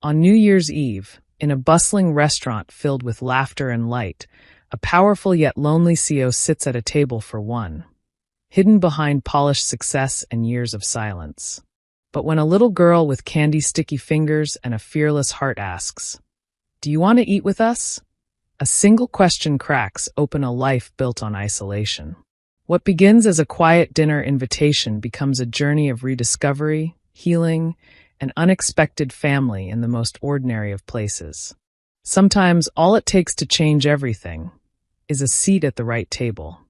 On New Year's Eve, in a bustling restaurant filled with laughter and light, a powerful yet lonely CEO sits at a table for one, hidden behind polished success and years of silence. But when a little girl with candy-sticky fingers and a fearless heart asks, "Do you want to eat with us?" a single question cracks open a life built on isolation. What begins as a quiet dinner invitation becomes a journey of rediscovery, healing, and unexpected family in the most ordinary of places. Sometimes all it takes to change everything is a seat at the right table.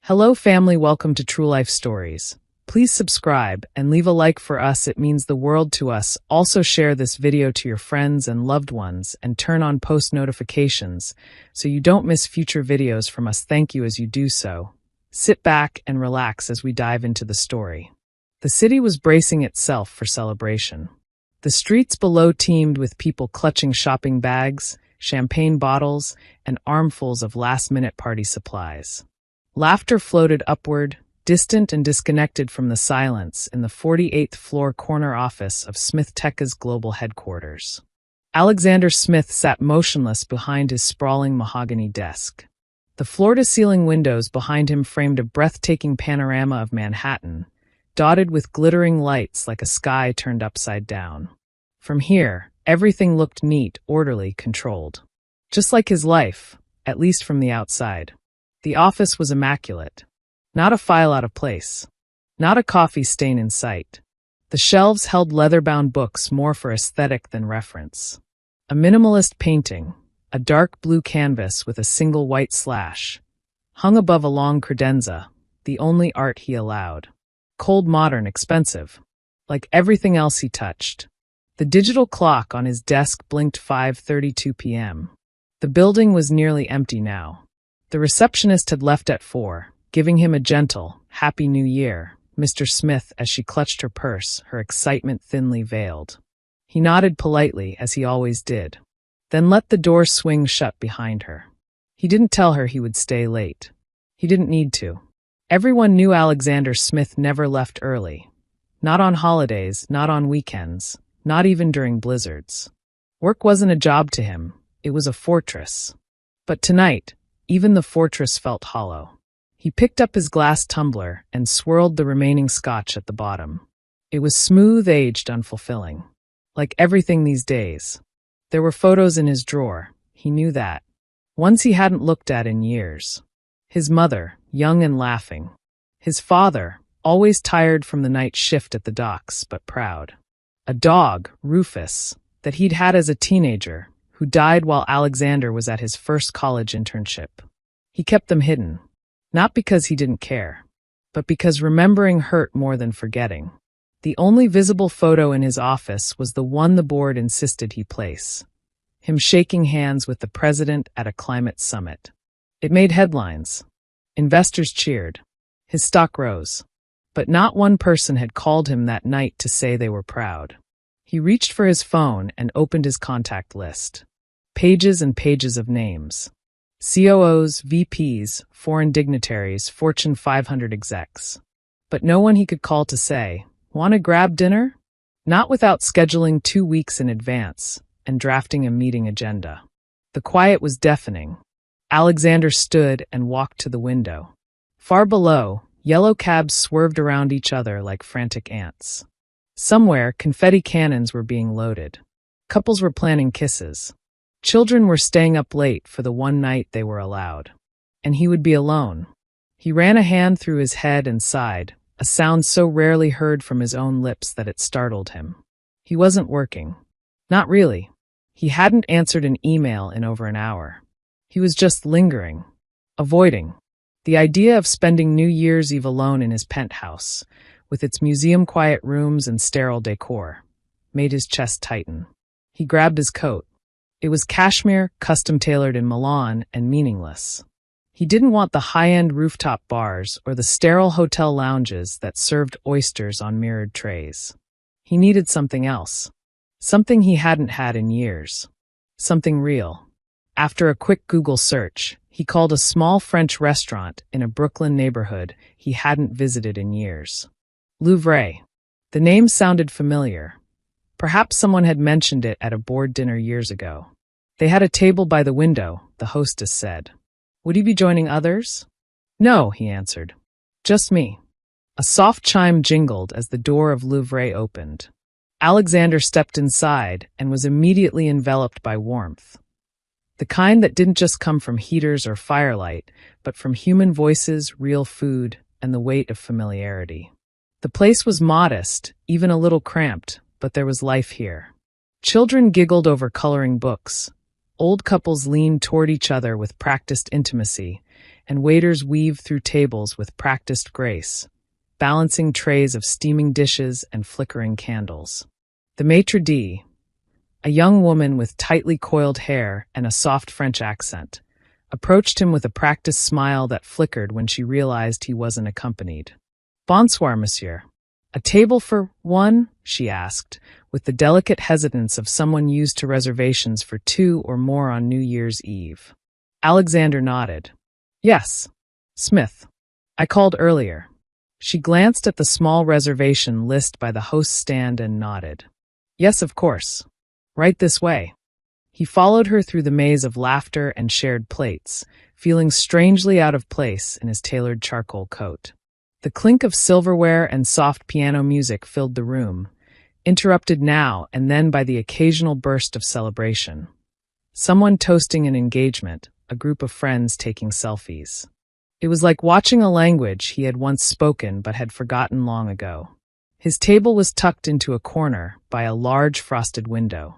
Hello family, welcome to True Life Stories. Please subscribe and leave a like for us, it means the world to us. Also share this video to your friends and loved ones and turn on post notifications so you don't miss future videos from us. Thank you as you do so. Sit back and relax as we dive into the story. The city was bracing itself for celebration. The streets below teemed with people clutching shopping bags, champagne bottles, and armfuls of last-minute party supplies. Laughter floated upward, distant and disconnected from the silence in the 48th floor corner office of Smith Tech's global headquarters. Alexander Smith sat motionless behind his sprawling mahogany desk. The floor-to-ceiling windows behind him framed a breathtaking panorama of Manhattan, dotted with glittering lights like a sky turned upside down. From here, everything looked neat, orderly, controlled. Just like his life, at least from the outside. The office was immaculate. Not a file out of place. Not a coffee stain in sight. The shelves held leather-bound books more for aesthetic than reference. A minimalist painting, a dark blue canvas with a single white slash, hung above a long credenza, the only art he allowed. Cold, modern, expensive. Like everything else he touched. The digital clock on his desk blinked 5:32 p.m. The building was nearly empty now. The receptionist had left at 4, giving him a gentle, "Happy New Year, Mr. Smith," as she clutched her purse, her excitement thinly veiled. He nodded politely, as he always did, then let the door swing shut behind her. He didn't tell her he would stay late. He didn't need to. Everyone knew Alexander Smith never left early. Not on holidays, not on weekends, not even during blizzards. Work wasn't a job to him, it was a fortress. But tonight, even the fortress felt hollow. He picked up his glass tumbler and swirled the remaining scotch at the bottom. It was smooth, aged, unfulfilling. Like everything these days. There were photos in his drawer, he knew that. Ones he hadn't looked at in years. His mother, young and laughing. His father, always tired from the night shift at the docks, but proud. A dog, Rufus, that he'd had as a teenager, who died while Alexander was at his first college internship. He kept them hidden. Not because he didn't care, but because remembering hurt more than forgetting. The only visible photo in his office was the one the board insisted he place. Him shaking hands with the president at a climate summit. It made headlines. Investors cheered. His stock rose. But not one person had called him that night to say they were proud. He reached for his phone and opened his contact list. Pages and pages of names. COOs, VPs, foreign dignitaries, Fortune 500 execs. But no one he could call to say, "Want to grab dinner?" Not without scheduling 2 weeks in advance and drafting a meeting agenda. The quiet was deafening. Alexander stood and walked to the window. Far below, yellow cabs swerved around each other like frantic ants. Somewhere, confetti cannons were being loaded. Couples were planning kisses. Children were staying up late for the one night they were allowed. And he would be alone. He ran a hand through his head and sighed, a sound so rarely heard from his own lips that it startled him. He wasn't working. Not really. He hadn't answered an email in over an hour. He was just lingering. Avoiding. The idea of spending New Year's Eve alone in his penthouse, with its museum-quiet rooms and sterile decor, made his chest tighten. He grabbed his coat. It was cashmere, custom-tailored in Milan, and meaningless. He didn't want the high-end rooftop bars or the sterile hotel lounges that served oysters on mirrored trays. He needed something else. Something he hadn't had in years. Something real. After a quick Google search, he called a small French restaurant in a Brooklyn neighborhood he hadn't visited in years. Louvre. The name sounded familiar. Perhaps someone had mentioned it at a board dinner years ago. They had a table by the window, the hostess said. Would he be joining others? No, he answered. Just me. A soft chime jingled as the door of Louvre opened. Alexander stepped inside and was immediately enveloped by warmth. The kind that didn't just come from heaters or firelight, but from human voices, real food, and the weight of familiarity. The place was modest, even a little cramped, but there was life here. Children giggled over coloring books. Old couples leaned toward each other with practiced intimacy, and waiters weaved through tables with practiced grace, balancing trays of steaming dishes and flickering candles. The maitre d', a young woman with tightly coiled hair and a soft French accent, approached him with a practiced smile that flickered when she realized he wasn't accompanied. Bonsoir, monsieur. A table for one? She asked, with the delicate hesitance of someone used to reservations for two or more on New Year's Eve. Alexander nodded. Yes. Smith. I called earlier. She glanced at the small reservation list by the host's stand and nodded. Yes, of course. Right this way. He followed her through the maze of laughter and shared plates, feeling strangely out of place in his tailored charcoal coat. The clink of silverware and soft piano music filled the room, interrupted now and then by the occasional burst of celebration. Someone toasting an engagement, a group of friends taking selfies. It was like watching a language he had once spoken but had forgotten long ago. His table was tucked into a corner by a large frosted window.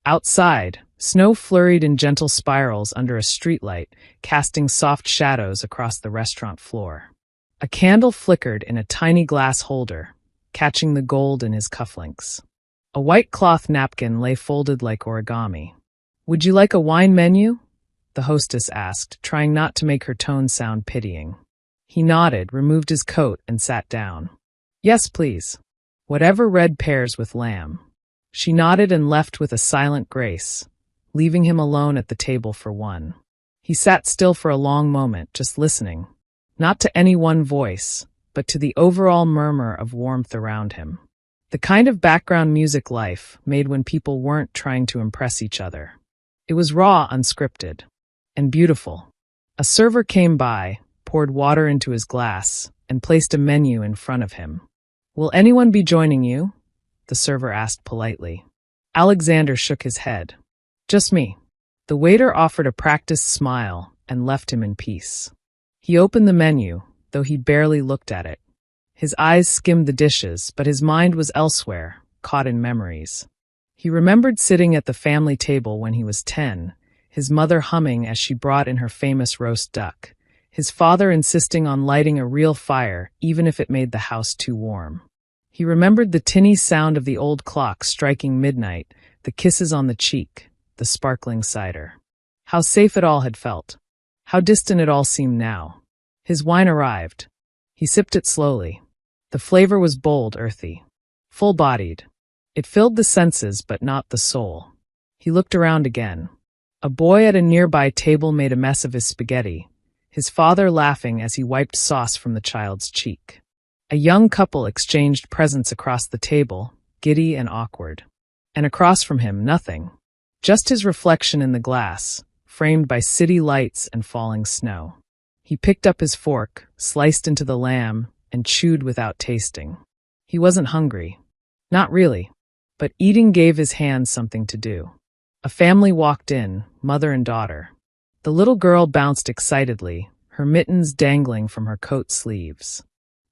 Outside, snow flurried in gentle spirals under a streetlight, casting soft shadows across the restaurant floor. A candle flickered in a tiny glass holder, catching the gold in his cufflinks. A white cloth napkin lay folded like origami. Would you like a wine menu? The hostess asked, trying not to make her tone sound pitying. He nodded, removed his coat, and sat down. Yes, please. Whatever red pears with lamb. She nodded and left with a silent grace, leaving him alone at the table for one. He sat still for a long moment, just listening, not to any one voice, but to the overall murmur of warmth around him. The kind of background music life made when people weren't trying to impress each other. It was raw, unscripted, and beautiful. A server came by, poured water into his glass, and placed a menu in front of him. Will anyone be joining you? The server asked politely. Alexander shook his head. Just me. The waiter offered a practiced smile and left him in peace. He opened the menu, though he barely looked at it. His eyes skimmed the dishes, but his mind was elsewhere, caught in memories. He remembered sitting at the family table when he was 10, his mother humming as she brought in her famous roast duck, his father insisting on lighting a real fire even if it made the house too warm. He remembered the tinny sound of the old clock striking midnight, the kisses on the cheek, the sparkling cider. How safe it all had felt. How distant it all seemed now. His wine arrived. He sipped it slowly. The flavor was bold, earthy, full-bodied. It filled the senses but not the soul. He looked around again. A boy at a nearby table made a mess of his spaghetti, his father laughing as he wiped sauce from the child's cheek. A young couple exchanged presents across the table, giddy and awkward. And across from him, nothing. Just his reflection in the glass, framed by city lights and falling snow. He picked up his fork, sliced into the lamb, and chewed without tasting. He wasn't hungry. Not really. But eating gave his hands something to do. A family walked in, mother and daughter. The little girl bounced excitedly, her mittens dangling from her coat sleeves.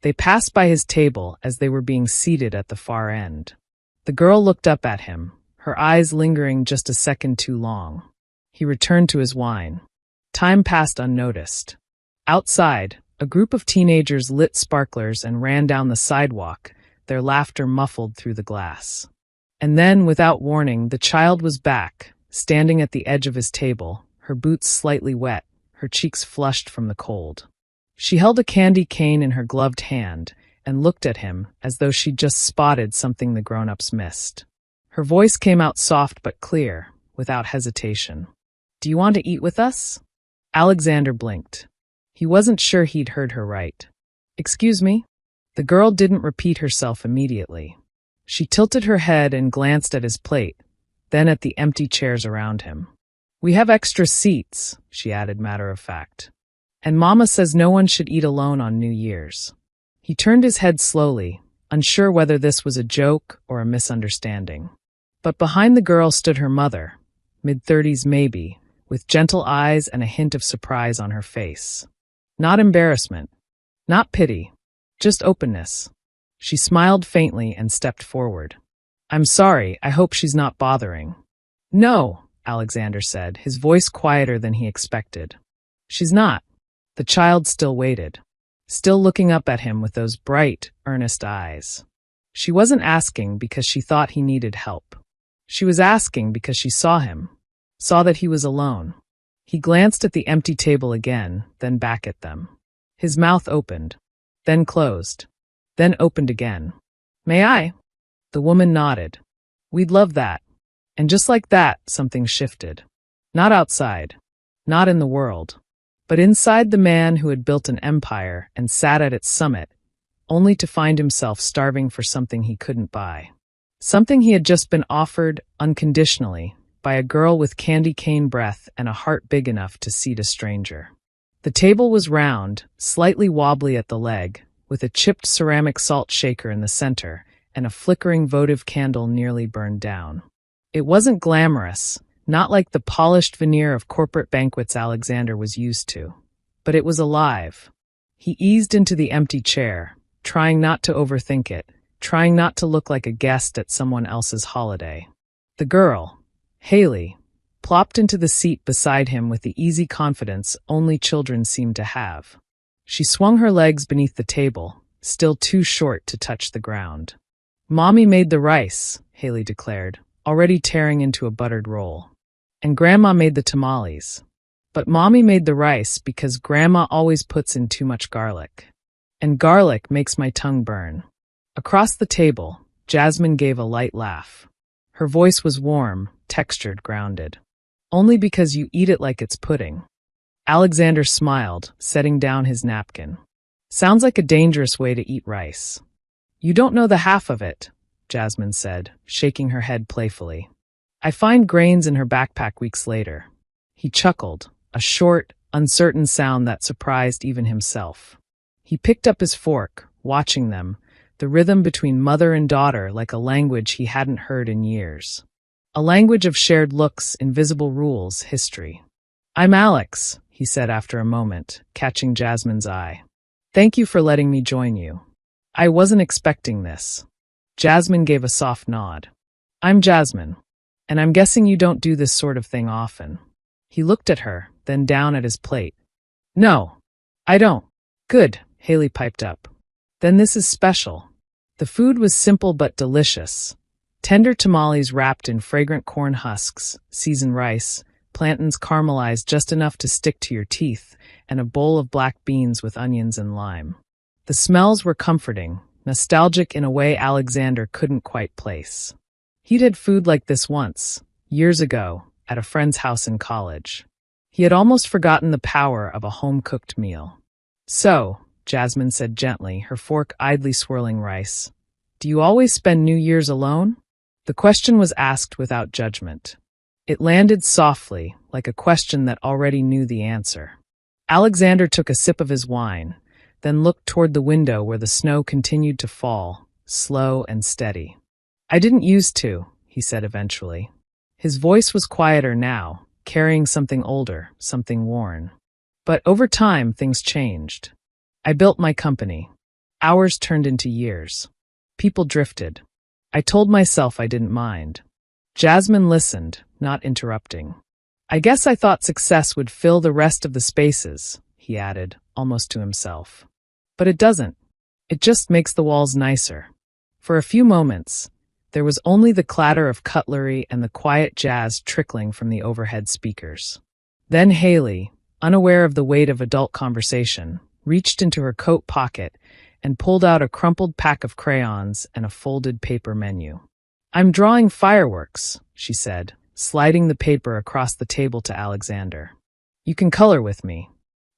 They passed by his table as they were being seated at the far end. The girl looked up at him, her eyes lingering just a second too long. He returned to his wine. Time passed unnoticed. Outside, a group of teenagers lit sparklers and ran down the sidewalk, their laughter muffled through the glass. And then, without warning, the child was back, standing at the edge of his table, her boots slightly wet, her cheeks flushed from the cold. She held a candy cane in her gloved hand and looked at him as though she'd just spotted something the grown-ups missed. Her voice came out soft but clear, without hesitation. Do you want to eat with us? Alexander blinked. He wasn't sure he'd heard her right. Excuse me? The girl didn't repeat herself immediately. She tilted her head and glanced at his plate, then at the empty chairs around him. "We have extra seats," she added matter of fact. "And Mama says no one should eat alone on New Year's." He turned his head slowly, unsure whether this was a joke or a misunderstanding. But behind the girl stood her mother, mid-30s maybe, with gentle eyes and a hint of surprise on her face. Not embarrassment, not pity, just openness. She smiled faintly and stepped forward. "I'm sorry, I hope she's not bothering." "No," Alexander said, his voice quieter than he expected. "She's not." The child still waited, still looking up at him with those bright, earnest eyes. She wasn't asking because she thought he needed help. She was asking because she saw him, saw that he was alone. He glanced at the empty table again, then back at them. His mouth opened, then closed, then opened again. "May I?" The woman nodded. "We'd love that." And just like that, something shifted. Not outside, not in the world, but inside the man who had built an empire and sat at its summit, only to find himself starving for something he couldn't buy. Something he had just been offered unconditionally by a girl with candy cane breath and a heart big enough to seat a stranger. The table was round, slightly wobbly at the leg, with a chipped ceramic salt shaker in the center and a flickering votive candle nearly burned down. It wasn't glamorous, not like the polished veneer of corporate banquets Alexander was used to, but it was alive. He eased into the empty chair, trying not to overthink it, trying not to look like a guest at someone else's holiday. The girl, Haley, plopped into the seat beside him with the easy confidence only children seem to have. She swung her legs beneath the table, still too short to touch the ground. "Mommy made the rice," Haley declared, already tearing into a buttered roll. "And Grandma made the tamales. But Mommy made the rice because Grandma always puts in too much garlic. And garlic makes my tongue burn." Across the table, Jasmine gave a light laugh. Her voice was warm, textured, grounded. "Only because you eat it like it's pudding." Alexander smiled, setting down his napkin. "Sounds like a dangerous way to eat rice." "You don't know the half of it," Jasmine said, shaking her head playfully. "I find grains in her backpack weeks later." He chuckled, a short, uncertain sound that surprised even himself. He picked up his fork, watching them, the rhythm between mother and daughter like a language he hadn't heard in years. A language of shared looks, invisible rules, history. "I'm Alex," he said after a moment, catching Jasmine's eye. "Thank you for letting me join you. I wasn't expecting this." Jasmine gave a soft nod. "I'm Jasmine, and I'm guessing you don't do this sort of thing often." He looked at her, then down at his plate. "No, I don't." "Good," Haley piped up. "Then this is special." The food was simple but delicious. Tender tamales wrapped in fragrant corn husks, seasoned rice, plantains caramelized just enough to stick to your teeth, and a bowl of black beans with onions and lime. The smells were comforting, nostalgic in a way Alexander couldn't quite place. He'd had food like this once, years ago, at a friend's house in college. He had almost forgotten the power of a home-cooked meal. "So," Jasmine said gently, her fork idly swirling rice, "do you always spend New Year's alone?" The question was asked without judgment. It landed softly, like a question that already knew the answer. Alexander took a sip of his wine, then looked toward the window where the snow continued to fall, slow and steady. "I didn't used to," he said eventually. His voice was quieter now, carrying something older, something worn. "But over time, things changed. I built my company. Hours turned into years. People drifted. I told myself I didn't mind." Jasmine listened, not interrupting. "I guess I thought success would fill the rest of the spaces," he added, almost to himself. "But it doesn't. It just makes the walls nicer." For a few moments, there was only the clatter of cutlery and the quiet jazz trickling from the overhead speakers. Then Haley, unaware of the weight of adult conversation, reached into her coat pocket and pulled out a crumpled pack of crayons and a folded paper menu. "I'm drawing fireworks," she said, sliding the paper across the table to Alexander. "You can color with me,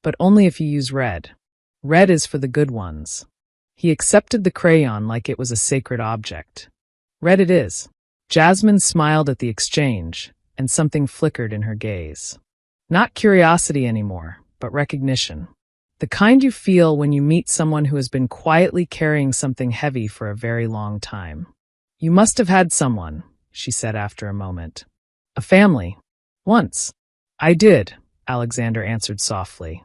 but only if you use red. Red is for the good ones." He accepted the crayon like it was a sacred object. Red it is. Jasmine smiled at the exchange, and something flickered in her gaze. Not curiosity anymore, but recognition. The kind you feel when you meet someone who has been quietly carrying something heavy for a very long time. You must have had someone, she said after a moment. A family. Once. I did, Alexander answered softly.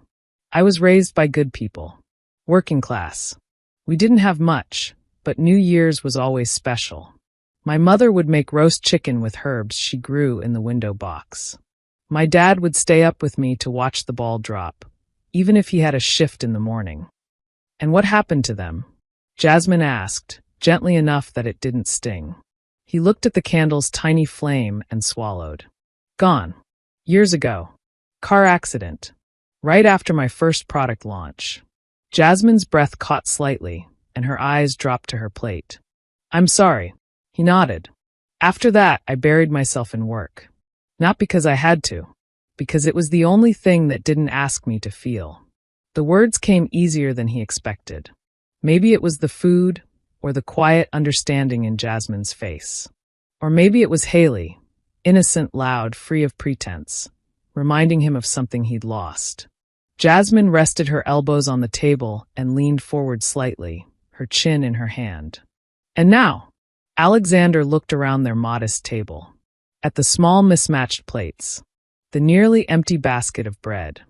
I was raised by good people. Working class. We didn't have much, but New Year's was always special. My mother would make roast chicken with herbs she grew in the window box. My dad would stay up with me to watch the ball drop, even if he had a shift in the morning. And what happened to them? Jasmine asked, gently enough that it didn't sting. He looked at the candle's tiny flame and swallowed. Gone. Years ago. Car accident. Right after my first product launch. Jasmine's breath caught slightly, and her eyes dropped to her plate. I'm sorry. He nodded. After that, I buried myself in work. Not because I had to, because it was the only thing that didn't ask me to feel. The words came easier than he expected. Maybe it was the food, or the quiet understanding in Jasmine's face. Or maybe it was Haley, innocent, loud, free of pretense, reminding him of something he'd lost. Jasmine rested her elbows on the table and leaned forward slightly, her chin in her hand. And now, Alexander looked around their modest table. At the small mismatched plates, the nearly empty basket of bread,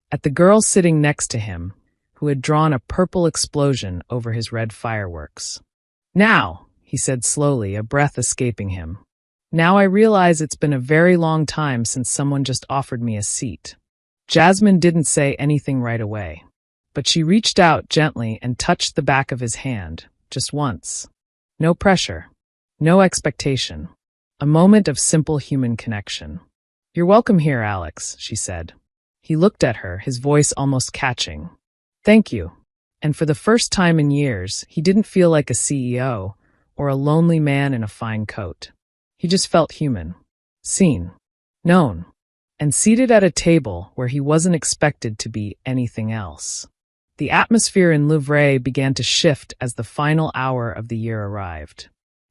at the girl sitting next to him, who had drawn a purple explosion over his red fireworks. Now, he said slowly, a breath escaping him. Now I realize it's been a very long time since someone just offered me a seat. Jasmine didn't say anything right away, but she reached out gently and touched the back of his hand, just once. No pressure, no expectation. A moment of simple human connection. You're welcome here, Alex, she said. He looked at her, his voice almost catching. Thank you. And for the first time in years, he didn't feel like a CEO or a lonely man in a fine coat. He just felt human, seen, known, and seated at a table where he wasn't expected to be anything else. The atmosphere in Louvre began to shift as the final hour of the year arrived.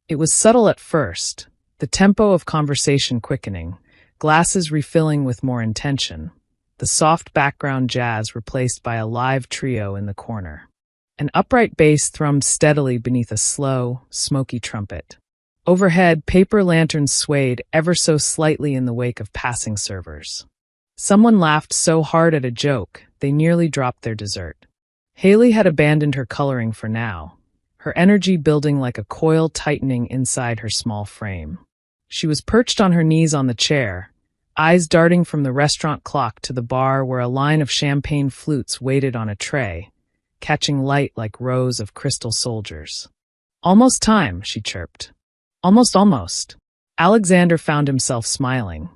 It was subtle at first, the tempo of conversation quickening, glasses refilling with more intention, the soft background jazz replaced by a live trio in the corner. An upright bass thrummed steadily beneath a slow, smoky trumpet. Overhead, paper lanterns swayed ever so slightly in the wake of passing servers. Someone laughed so hard at a joke, they nearly dropped their dessert. Haley had abandoned her coloring for now, her energy building like a coil tightening inside her small frame. She was perched on her knees on the chair, eyes darting from the restaurant clock to the bar where a line of champagne flutes waited on a tray, catching light like rows of crystal soldiers. Almost time, she chirped. Almost. Alexander found himself smiling.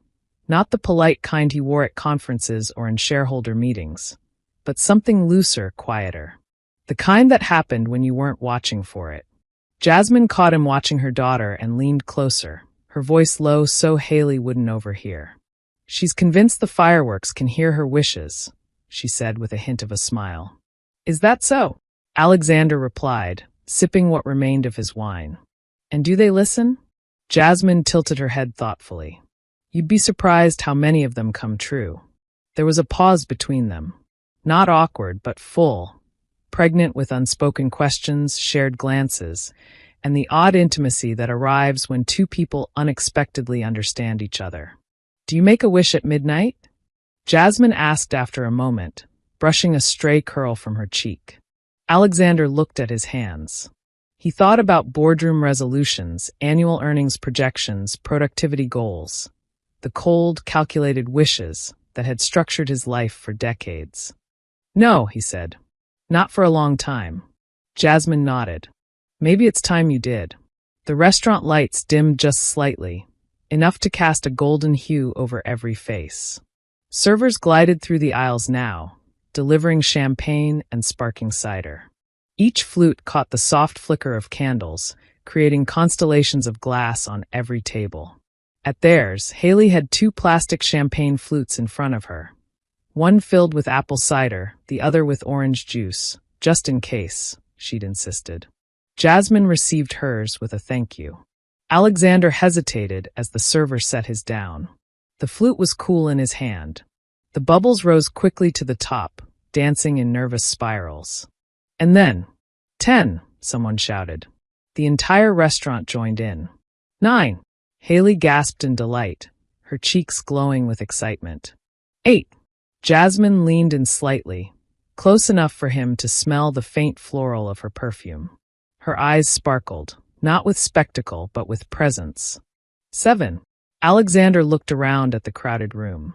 Not the polite kind he wore at conferences or in shareholder meetings, but something looser, quieter. The kind that happened when you weren't watching for it. Jasmine caught him watching her daughter and leaned closer, her voice low so Haley wouldn't overhear. She's convinced the fireworks can hear her wishes, she said with a hint of a smile. Is that so? Alexander replied, sipping what remained of his wine. And do they listen? Jasmine tilted her head thoughtfully. You'd be surprised how many of them come true. There was a pause between them. Not awkward, but full, pregnant with unspoken questions, shared glances, and the odd intimacy that arrives when two people unexpectedly understand each other. Do you make a wish at midnight? Jasmine asked after a moment, brushing a stray curl from her cheek. Alexander looked at his hands. He thought about boardroom resolutions, annual earnings projections, productivity goals, the cold, calculated wishes that had structured his life for decades. No, he said. Not for a long time. Jasmine nodded. Maybe it's time you did. The restaurant lights dimmed just slightly, enough to cast a golden hue over every face. Servers glided through the aisles now, delivering champagne and sparkling cider. Each flute caught the soft flicker of candles, creating constellations of glass on every table. At theirs, Haley had 2 plastic champagne flutes in front of her. One filled with apple cider, the other with orange juice, just in case, she'd insisted. Jasmine received hers with a thank you. Alexander hesitated as the server set his down. The flute was cool in his hand. The bubbles rose quickly to the top, dancing in nervous spirals. And then, 10, someone shouted. The entire restaurant joined in. 9, Haley gasped in delight, her cheeks glowing with excitement. 8, Jasmine leaned in slightly, close enough for him to smell the faint floral of her perfume. Her eyes sparkled, not with spectacle but with presence. 7, Alexander looked around at the crowded room.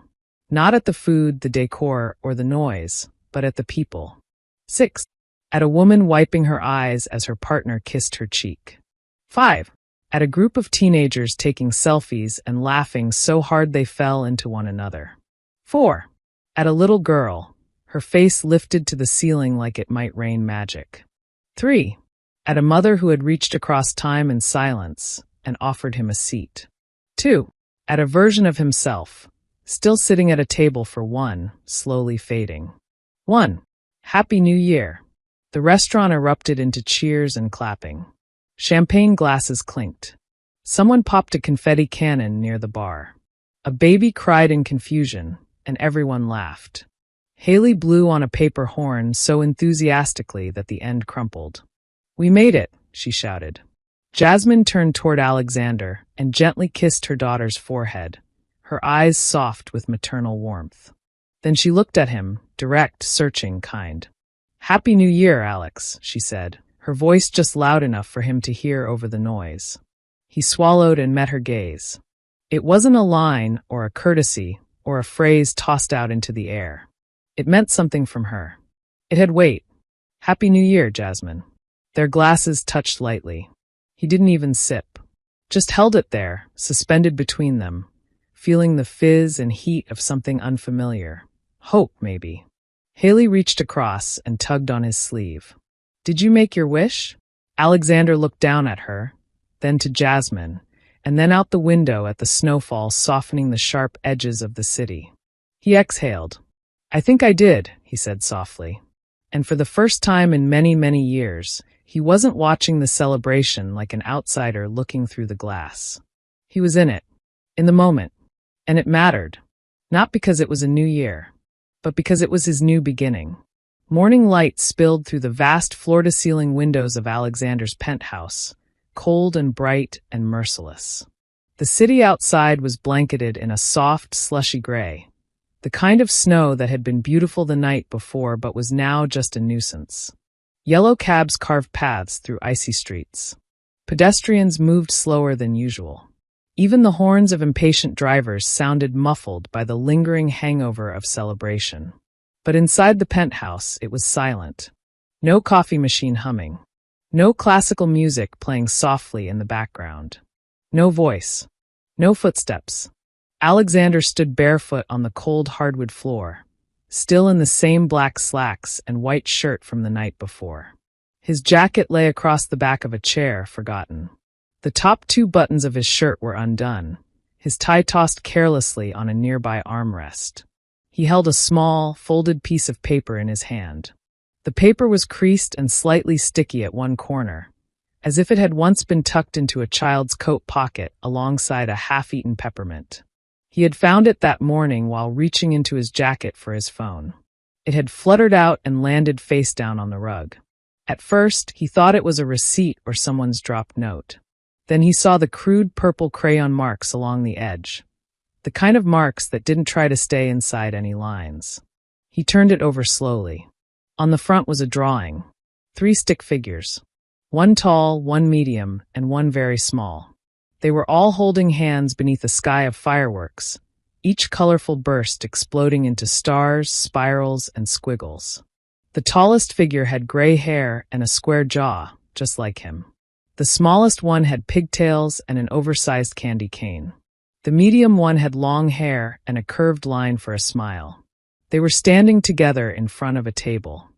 Not at the food, the decor, or the noise, but at the people. 6, at a woman wiping her eyes as her partner kissed her cheek. 5, at a group of teenagers taking selfies and laughing so hard they fell into one another. 4, at a little girl, her face lifted to the ceiling like it might rain magic. 3, at a mother who had reached across time and silence and offered him a seat. 2, at a version of himself, still sitting at a table for one, slowly fading. 1, Happy New Year. The restaurant erupted into cheers and clapping. Champagne glasses clinked. Someone popped a confetti cannon near the bar. A baby cried in confusion, and everyone laughed. Haley blew on a paper horn so enthusiastically that the end crumpled. We made it, she shouted. Jasmine turned toward Alexander and gently kissed her daughter's forehead, her eyes soft with maternal warmth. Then she looked at him, direct, searching, kind. Happy New Year, Alex, she said, her voice just loud enough for him to hear over the noise. He swallowed and met her gaze. It wasn't a line or a courtesy or a phrase tossed out into the air. It meant something from her. It had weight. Happy New Year, Jasmine. Their glasses touched lightly. He didn't even sip. Just held it there, suspended between them, feeling the fizz and heat of something unfamiliar. Hope, maybe. Haley reached across and tugged on his sleeve. Did you make your wish? Alexander looked down at her, then to Jasmine, and then out the window at the snowfall softening the sharp edges of the city. He exhaled. I think I did, he said softly. And for the first time in many, many years, he wasn't watching the celebration like an outsider looking through the glass. He was in it, in the moment, and it mattered, not because it was a new year, but because it was his new beginning. Morning light spilled through the vast floor-to-ceiling windows of Alexander's penthouse, cold and bright and merciless. The city outside was blanketed in a soft, slushy gray, the kind of snow that had been beautiful the night before but was now just a nuisance. Yellow cabs carved paths through icy streets. Pedestrians moved slower than usual. Even the horns of impatient drivers sounded muffled by the lingering hangover of celebration. But inside the penthouse, it was silent. No coffee machine humming. No classical music playing softly in the background. No voice. No footsteps. Alexander stood barefoot on the cold hardwood floor, still in the same black slacks and white shirt from the night before. His jacket lay across the back of a chair, forgotten. The top 2 buttons of his shirt were undone, his tie tossed carelessly on a nearby armrest. He held a small, folded piece of paper in his hand. The paper was creased and slightly sticky at one corner, as if it had once been tucked into a child's coat pocket alongside a half-eaten peppermint. He had found it that morning while reaching into his jacket for his phone. It had fluttered out and landed face down on the rug. At first, he thought it was a receipt or someone's dropped note. Then he saw the crude purple crayon marks along the edge, the kind of marks that didn't try to stay inside any lines. He turned it over slowly. On the front was a drawing. 3 stick figures. One tall, one medium, and one very small. They were all holding hands beneath a sky of fireworks, each colorful burst exploding into stars, spirals, and squiggles. The tallest figure had gray hair and a square jaw, just like him. The smallest one had pigtails and an oversized candy cane. The medium one had long hair and a curved line for a smile. They were standing together in front of a table.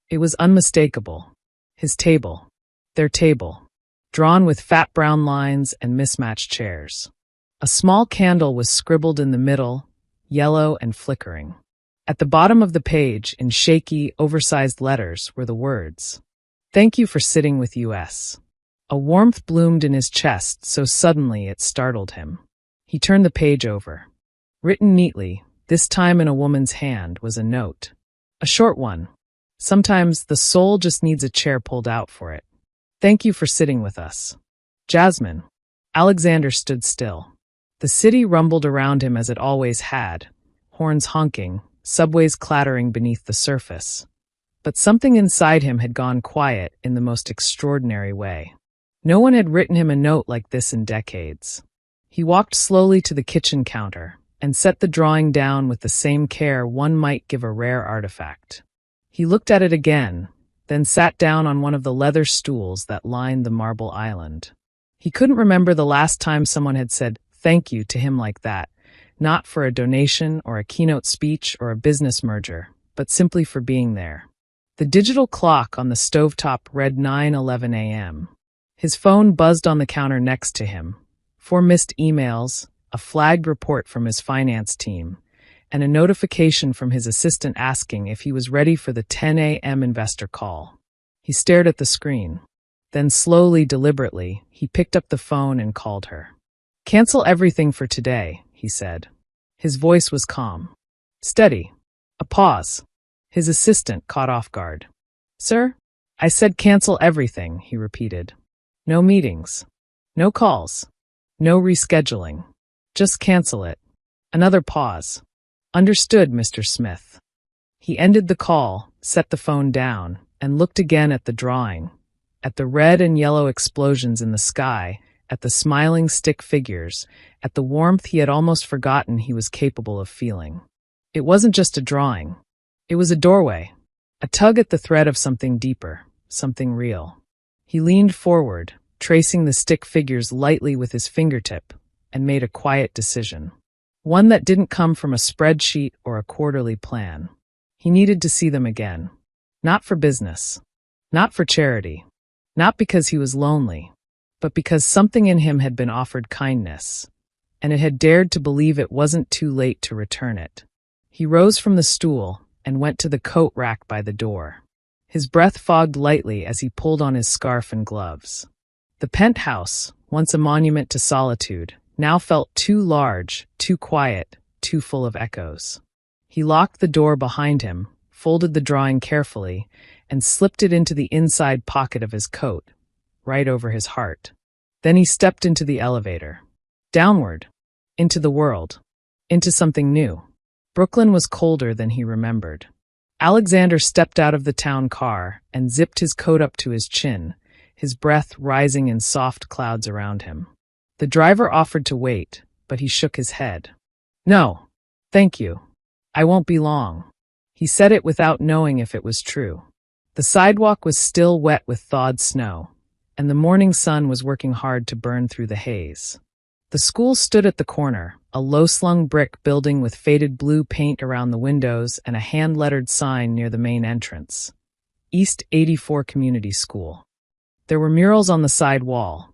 It was unmistakable. His table. Their table. Drawn with fat brown lines and mismatched chairs. A small candle was scribbled in the middle, yellow and flickering. At the bottom of the page, in shaky, oversized letters, were the words, "Thank you for sitting with us." A warmth bloomed in his chest so suddenly it startled him. He turned the page over. Written neatly, this time in a woman's hand, was a note. A short one. Sometimes the soul just needs a chair pulled out for it. Thank you for sitting with us. Jasmine. Alexander stood still. The city rumbled around him as it always had, horns honking, subways clattering beneath the surface. But something inside him had gone quiet in the most extraordinary way. No one had written him a note like this in decades. He walked slowly to the kitchen counter and set the drawing down with the same care one might give a rare artifact. He looked at it again, then sat down on one of the leather stools that lined the marble island. He couldn't remember the last time someone had said thank you to him like that, not for a donation or a keynote speech or a business merger, but simply for being there. The digital clock on the stovetop read 9:11 a.m. His phone buzzed on the counter next to him. 4 missed emails, a flagged report from his finance team, and a notification from his assistant asking if he was ready for the 10 a.m. investor call. He stared at the screen. Then slowly, deliberately, he picked up the phone and called her. Cancel everything for today, he said. His voice was calm. Steady. A pause. His assistant caught off guard. Sir? I said cancel everything, he repeated. No meetings. No calls. No rescheduling. Just cancel it. Another pause. Understood, Mr. Smith. He ended the call, set the phone down, and looked again at the drawing, at the red and yellow explosions in the sky, at the smiling stick figures, at the warmth he had almost forgotten he was capable of feeling. It wasn't just a drawing. It was a doorway, a tug at the thread of something deeper, something real. He leaned forward, tracing the stick figures lightly with his fingertip, and made a quiet decision. One that didn't come from a spreadsheet or a quarterly plan. He needed to see them again. Not for business. Not for charity. Not because he was lonely. But because something in him had been offered kindness, and it had dared to believe it wasn't too late to return it. He rose from the stool and went to the coat rack by the door. His breath fogged lightly as he pulled on his scarf and gloves. The penthouse, once a monument to solitude, now felt too large, too quiet, too full of echoes. He locked the door behind him, folded the drawing carefully, and slipped it into the inside pocket of his coat, right over his heart. Then he stepped into the elevator. Downward. Into the world. Into something new. Brooklyn was colder than he remembered. Alexander stepped out of the town car and zipped his coat up to his chin, his breath rising in soft clouds around him. The driver offered to wait, but he shook his head. No, thank you. I won't be long. He said it without knowing if it was true. The sidewalk was still wet with thawed snow, and the morning sun was working hard to burn through the haze. The school stood at the corner, a low-slung brick building with faded blue paint around the windows and a hand-lettered sign near the main entrance. East 84 Community School. There were murals on the side wall,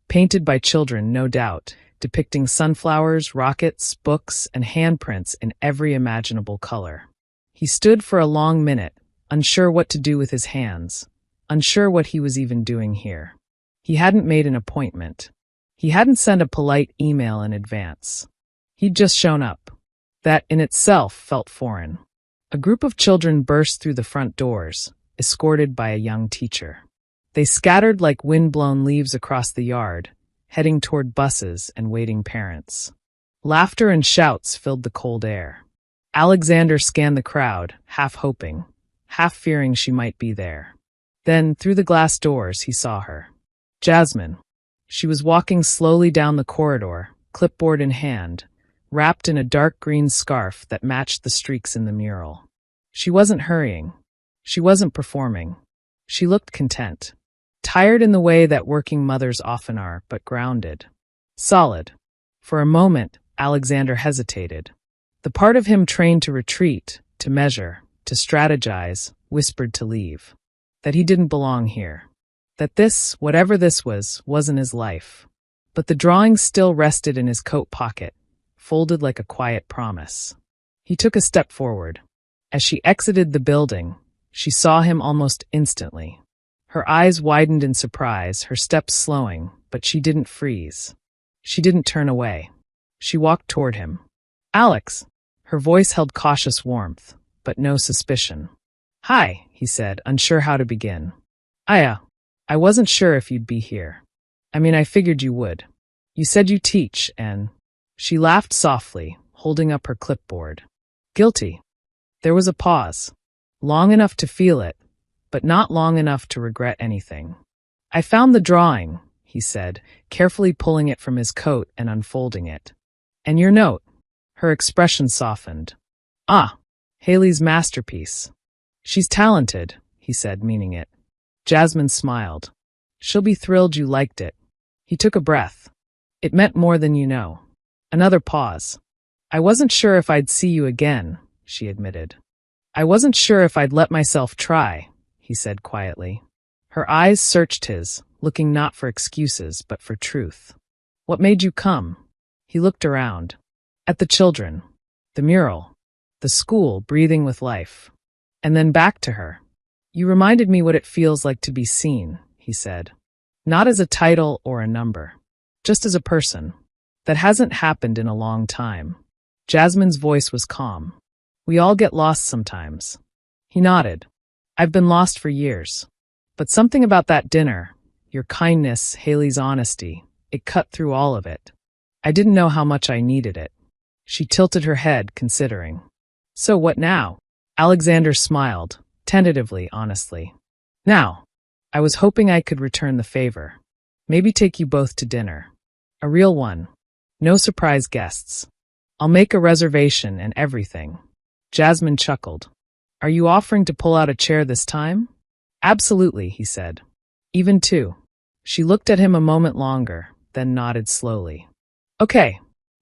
painted by children, no doubt, depicting sunflowers, rockets, books, and handprints in every imaginable color. He stood for a long minute, unsure what to do with his hands, unsure what he was even doing here. He hadn't made an appointment. He hadn't sent a polite email in advance. He'd just shown up. That in itself felt foreign. A group of children burst through the front doors, escorted by a young teacher. They scattered like wind-blown leaves across the yard, heading toward buses and waiting parents. Laughter and shouts filled the cold air. Alexander scanned the crowd, half hoping, half fearing she might be there. Then, through the glass doors, he saw her. Jasmine. She was walking slowly down the corridor, clipboard in hand, wrapped in a dark green scarf that matched the streaks in the mural. She wasn't hurrying. She wasn't performing. She looked content. Tired in the way that working mothers often are, but grounded. Solid. For a moment, Alexander hesitated. The part of him trained to retreat, to measure, to strategize, whispered to leave. That he didn't belong here. That this, whatever this was, wasn't his life. But the drawing still rested in his coat pocket, folded like a quiet promise. He took a step forward. As she exited the building, she saw him almost instantly. Her eyes widened in surprise, her steps slowing, but she didn't freeze. She didn't turn away. She walked toward him. "Alex." Her voice held cautious warmth, but no suspicion. "Hi," he said, unsure how to begin. I wasn't sure if you'd be here. I mean, I figured you would. You said you teach, and—" She laughed softly, holding up her clipboard. "Guilty." There was a pause. Long enough to feel it, but not long enough to regret anything. "I found the drawing," he said, carefully pulling it from his coat and unfolding it. "And your note." Her expression softened. "Ah, Haley's masterpiece." "She's talented," he said, meaning it. Jasmine smiled. "She'll be thrilled you liked it." He took a breath. "It meant more than you know." Another pause. "I wasn't sure if I'd see you again," she admitted. "I wasn't sure if I'd let myself try," he said quietly. Her eyes searched his, looking not for excuses, but for truth. "What made you come?" He looked around. At the children, the mural, the school breathing with life. And then back to her. "You reminded me what it feels like to be seen," he said. "Not as a title or a number, just as a person. That hasn't happened in a long time." Jasmine's voice was calm. "We all get lost sometimes." He nodded. "I've been lost for years. But something about that dinner, your kindness, Haley's honesty, it cut through all of it. I didn't know how much I needed it." She tilted her head, considering. "So what now?" Alexander smiled, tentatively, honestly. "Now, I was hoping I could return the favor. Maybe take you both to dinner. A real one. No surprise guests. I'll make a reservation and everything." Jasmine chuckled. "Are you offering to pull out a chair this time?" "Absolutely," he said. "Even two." She looked at him a moment longer, then nodded slowly. "Okay."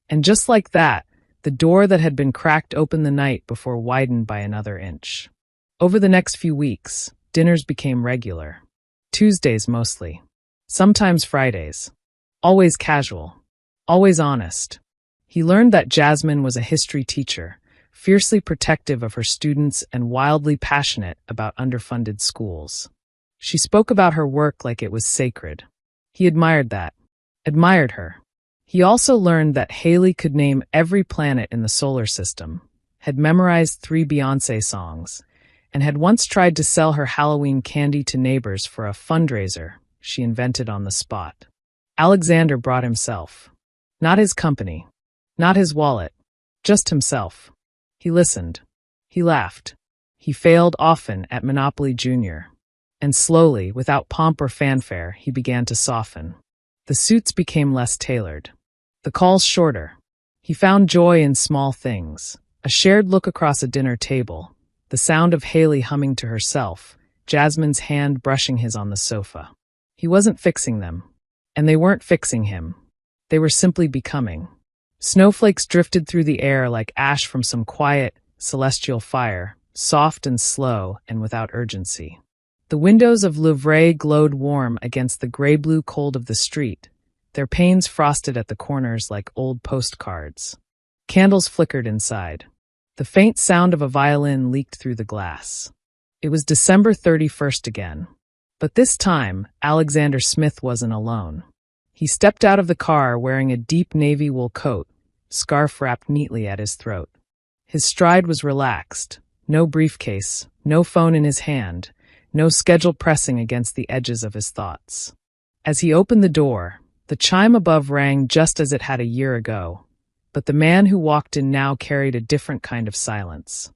And just like that, the door that had been cracked open the night before widened by another inch. Over the next few weeks, dinners became regular. Tuesdays mostly. Sometimes Fridays. Always casual. Always honest. He learned that Jasmine was a history teacher, fiercely protective of her students and wildly passionate about underfunded schools. She spoke about her work like it was sacred. He admired that. Admired her. He also learned that Haley could name every planet in the solar system, had memorized 3 Beyoncé songs, and had once tried to sell her Halloween candy to neighbors for a fundraiser she invented on the spot. Alexander brought himself. Not his company. Not his wallet. Just himself. He listened. He laughed. He failed often at Monopoly Junior. And slowly, without pomp or fanfare, he began to soften. The suits became less tailored. The calls shorter. He found joy in small things. A shared look across a dinner table. The sound of Haley humming to herself. Jasmine's hand brushing his on the sofa. He wasn't fixing them. And they weren't fixing him. They were simply becoming. Snowflakes drifted through the air like ash from some quiet, celestial fire, soft and slow and without urgency. The windows of Louvre glowed warm against the gray-blue cold of the street, their panes frosted at the corners like old postcards. Candles flickered inside. The faint sound of a violin leaked through the glass. It was December 31st again. But this time, Alexander Smith wasn't alone. He stepped out of the car wearing a deep navy wool coat, scarf wrapped neatly at his throat. His stride was relaxed. No briefcase, no phone in his hand, no schedule pressing against the edges of his thoughts. As he opened the door, the chime above rang just as it had a year ago, but the man who walked in now carried a different kind of silence.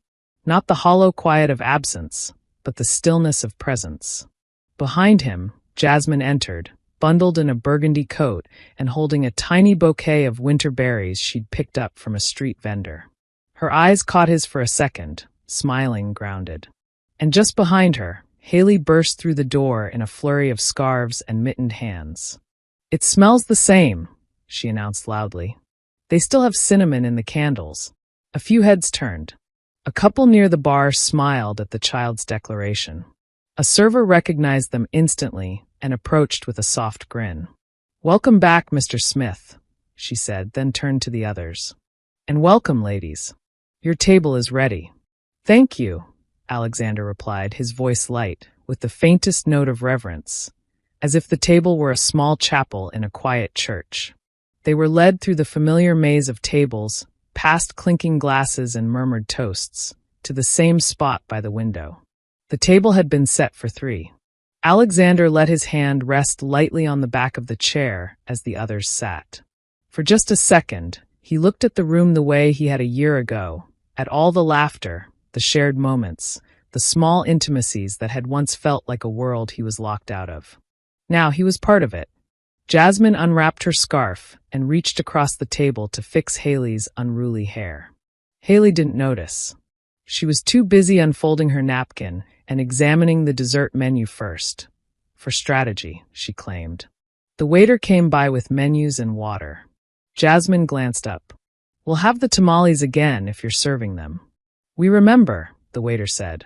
Not the hollow quiet of absence, but the stillness of presence. Behind him, Jasmine entered, bundled in a burgundy coat and holding a tiny bouquet of winter berries she'd picked up from a street vendor. Her eyes caught his for a second, smiling, grounded. And just behind her, Haley burst through the door in a flurry of scarves and mittened hands. "It smells the same," she announced loudly. "They still have cinnamon in the candles." A few heads turned. A couple near the bar smiled at the child's declaration. A server recognized them instantly and approached with a soft grin. "Welcome back, Mr. Smith," she said, then turned to the others. "And welcome, ladies. Your table is ready." "Thank you," Alexander replied, his voice light, with the faintest note of reverence, as if the table were a small chapel in a quiet church. They were led through the familiar maze of tables, past clinking glasses and murmured toasts, to the same spot by the window. The table had been set for 3. Alexander let his hand rest lightly on the back of the chair as the others sat. For just a second, he looked at the room the way he had a year ago, at all the laughter, the shared moments, the small intimacies that had once felt like a world he was locked out of. Now he was part of it. Jasmine unwrapped her scarf and reached across the table to fix Haley's unruly hair. Haley didn't notice. She was too busy unfolding her napkin and examining the dessert menu first. For strategy, she claimed. The waiter came by with menus and water. Jasmine glanced up. "We'll have the tamales again if you're serving them." "We remember," the waiter said.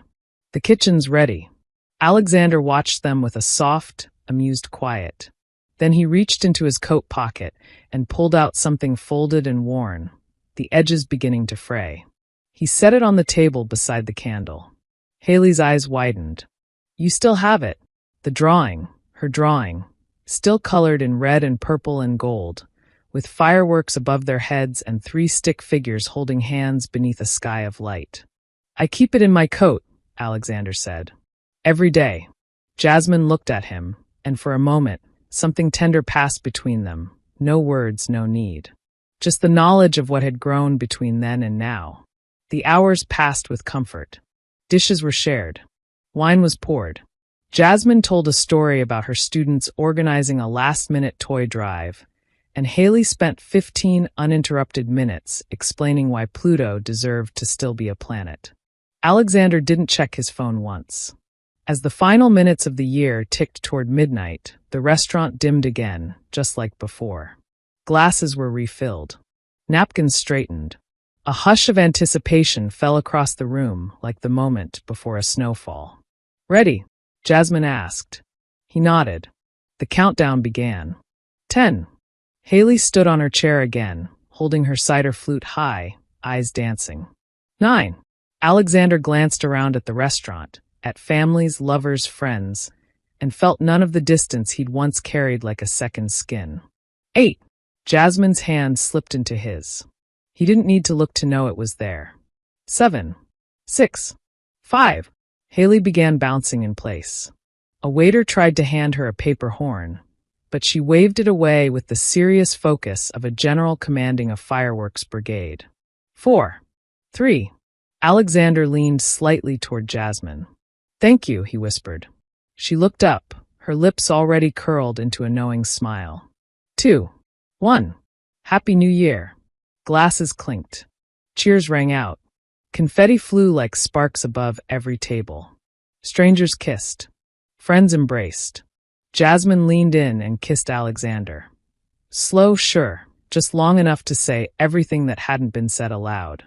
"The kitchen's ready." Alexander watched them with a soft, amused quiet. Then he reached into his coat pocket and pulled out something folded and worn, the edges beginning to fray. He set it on the table beside the candle. Haley's eyes widened. "You still have it." The drawing, her drawing, still colored in red and purple and gold, with fireworks above their heads and 3 stick figures holding hands beneath a sky of light. "I keep it in my coat," Alexander said. "Every day." Jasmine looked at him, and for a moment, something tender passed between them. No words, no need. Just the knowledge of what had grown between then and now. The hours passed with comfort. Dishes were shared. Wine was poured. Jasmine told a story about her students organizing a last-minute toy drive, and Haley spent 15 uninterrupted minutes explaining why Pluto deserved to still be a planet. Alexander didn't check his phone once. As the final minutes of the year ticked toward midnight, the restaurant dimmed again, just like before. Glasses were refilled. Napkins straightened. A hush of anticipation fell across the room like the moment before a snowfall. "Ready?" Jasmine asked. He nodded. The countdown began. 10. Haley stood on her chair again, holding her cider flute high, eyes dancing. 9. Alexander glanced around at the restaurant, at families, lovers, friends, and felt none of the distance he'd once carried like a second skin. 8. Jasmine's hand slipped into his. He didn't need to look to know it was there. 7. 6. 5. Haley began bouncing in place. A waiter tried to hand her a paper horn, but she waved it away with the serious focus of a general commanding a fireworks brigade. 4. 3. Alexander leaned slightly toward Jasmine. "Thank you," he whispered. She looked up, her lips already curled into a knowing smile. 2. 1. Happy New Year. Glasses clinked. Cheers rang out. Confetti flew like sparks above every table. Strangers kissed. Friends embraced. Jasmine leaned in and kissed Alexander. Slow, sure, just long enough to say everything that hadn't been said aloud.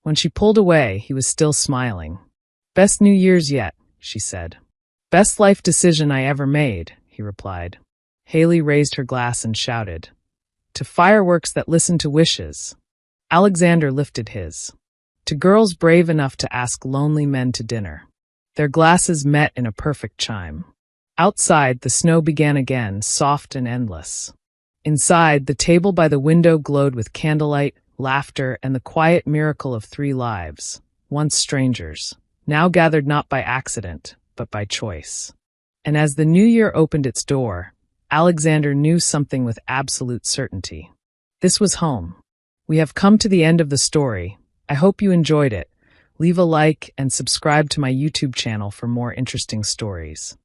When she pulled away, he was still smiling. "Best New Year's yet," she said. "Best life decision I ever made," he replied. Haley raised her glass and shouted, "To fireworks that listen to wishes." Alexander lifted his. "To girls brave enough to ask lonely men to dinner." Their glasses met in a perfect chime. Outside, the snow began again, soft and endless. Inside, the table by the window glowed with candlelight, laughter, and the quiet miracle of 3 lives, once strangers, now gathered not by accident, but by choice. And as the new year opened its door, Alexander knew something with absolute certainty. This was home. We have come to the end of the story. I hope you enjoyed it. Leave a like and subscribe to my YouTube channel for more interesting stories.